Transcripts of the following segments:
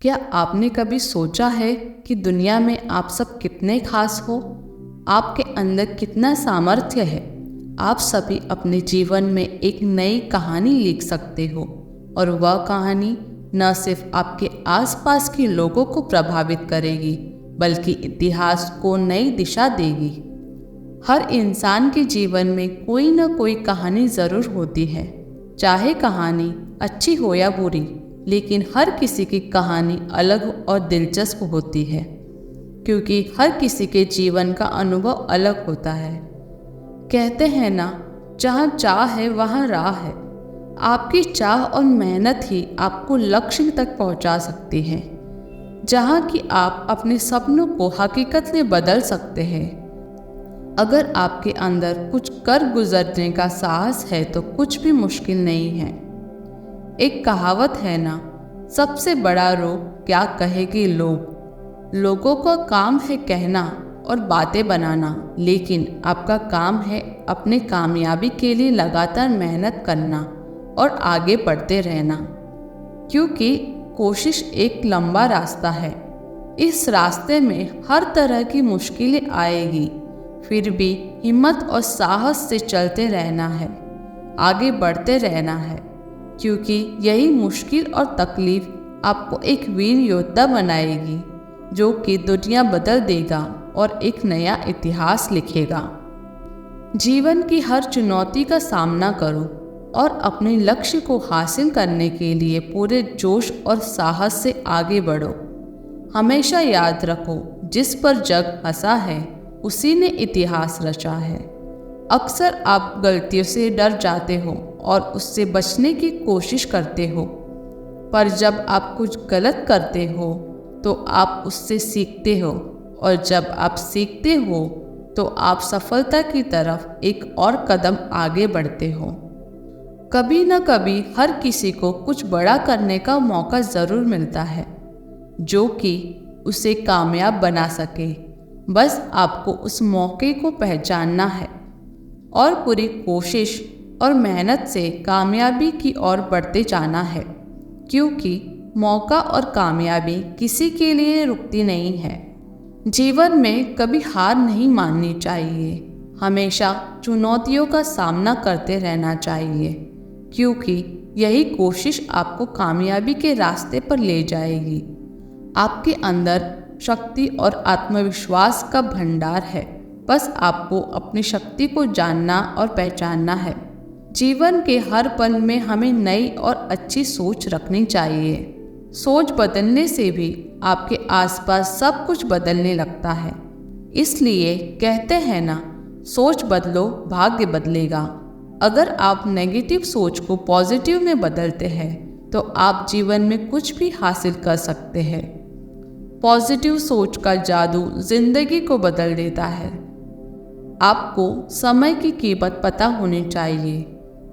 क्या आपने कभी सोचा है कि दुनिया में आप सब कितने खास हो? आपके अंदर कितना सामर्थ्य है? आप सभी अपने जीवन में एक नई कहानी लिख सकते हो और वह कहानी न सिर्फ आपके आसपास के लोगों को प्रभावित करेगी बल्कि इतिहास को नई दिशा देगी। हर इंसान के जीवन में कोई न कोई कहानी ज़रूर होती है, चाहे कहानी अच्छी हो या बुरी, लेकिन हर किसी की कहानी अलग और दिलचस्प होती है क्योंकि हर किसी के जीवन का अनुभव अलग होता है। कहते हैं ना, जहाँ चाह है वहाँ राह है। आपकी चाह और मेहनत ही आपको लक्ष्य तक पहुँचा सकती है, जहाँ कि आप अपने सपनों को हकीकत में बदल सकते हैं। अगर आपके अंदर कुछ कर गुजरने का साहस है तो कुछ भी मुश्किल नहीं है। एक कहावत है ना, सबसे बड़ा रोग क्या कहेंगे लोग। लोगों का काम है कहना और बातें बनाना, लेकिन आपका काम है अपने कामयाबी के लिए लगातार मेहनत करना और आगे बढ़ते रहना, क्योंकि कोशिश एक लंबा रास्ता है। इस रास्ते में हर तरह की मुश्किलें आएगी, फिर भी हिम्मत और साहस से चलते रहना है, आगे बढ़ते रहना है, क्योंकि यही मुश्किल और तकलीफ आपको एक वीर योद्धा बनाएगी जो कि दुनिया बदल देगा और एक नया इतिहास लिखेगा। जीवन की हर चुनौती का सामना करो और अपने लक्ष्य को हासिल करने के लिए पूरे जोश और साहस से आगे बढ़ो। हमेशा याद रखो, जिस पर जग हंसा है उसी ने इतिहास रचा है। अक्सर आप गलतियों से डर जाते हो और उससे बचने की कोशिश करते हो, पर जब आप कुछ गलत करते हो तो आप उससे सीखते हो, और जब आप सीखते हो तो आप सफलता की तरफ एक और कदम आगे बढ़ते हो। कभी न कभी हर किसी को कुछ बड़ा करने का मौका ज़रूर मिलता है जो कि उसे कामयाब बना सके। बस आपको उस मौके को पहचानना है और पूरी कोशिश और मेहनत से कामयाबी की ओर बढ़ते जाना है, क्योंकि मौका और कामयाबी किसी के लिए रुकती नहीं है। जीवन में कभी हार नहीं माननी चाहिए, हमेशा चुनौतियों का सामना करते रहना चाहिए, क्योंकि यही कोशिश आपको कामयाबी के रास्ते पर ले जाएगी। आपके अंदर शक्ति और आत्मविश्वास का भंडार है, बस आपको अपनी शक्ति को जानना और पहचानना है। जीवन के हर पल में हमें नई और अच्छी सोच रखनी चाहिए। सोच बदलने से भी आपके आसपास सब कुछ बदलने लगता है। इसलिए कहते हैं ना, सोच बदलो भाग्य बदलेगा। अगर आप नेगेटिव सोच को पॉजिटिव में बदलते हैं तो आप जीवन में कुछ भी हासिल कर सकते हैं। पॉजिटिव सोच का जादू जिंदगी को बदल देता है। आपको समय की कीमत पता होनी चाहिए।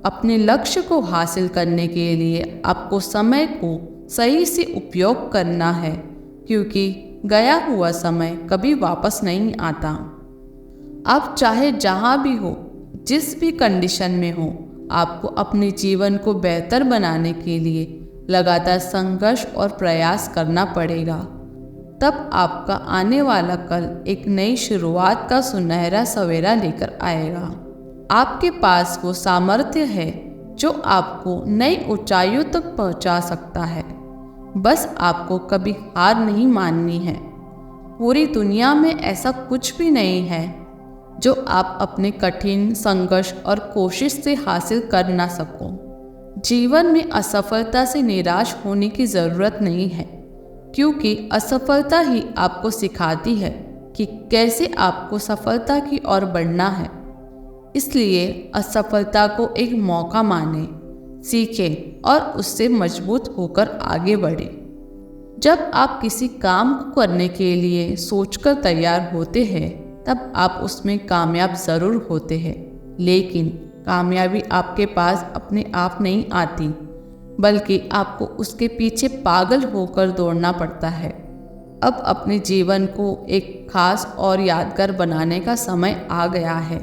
अपने लक्ष्य को हासिल करने के लिए आपको समय को सही से उपयोग करना है, क्योंकि गया हुआ समय कभी वापस नहीं आता। आप चाहे जहाँ भी हो, जिस भी कंडीशन में हो, आपको अपने जीवन को बेहतर बनाने के लिए लगातार संघर्ष और प्रयास करना पड़ेगा। तब आपका आने वाला कल एक नई शुरुआत का सुनहरा सवेरा लेकर आएगा। आपके पास वो सामर्थ्य है जो आपको नई ऊंचाइयों तक पहुंचा सकता है। बस आपको कभी हार नहीं माननी है। पूरी दुनिया में ऐसा कुछ भी नहीं है जो आप अपने कठिन संघर्ष और कोशिश से हासिल कर ना सको। जीवन में असफलता से निराश होने की ज़रूरत नहीं है, क्योंकि असफलता ही आपको सिखाती है कि कैसे आपको सफलता की ओर बढ़ना है। इसलिए असफलता को एक मौका माने, सीखें और उससे मजबूत होकर आगे बढ़ें। जब आप किसी काम को करने के लिए सोचकर तैयार होते हैं तब आप उसमें कामयाब ज़रूर होते हैं, लेकिन कामयाबी आपके पास अपने आप नहीं आती, बल्कि आपको उसके पीछे पागल होकर दौड़ना पड़ता है। अब अपने जीवन को एक खास और यादगार बनाने का समय आ गया है।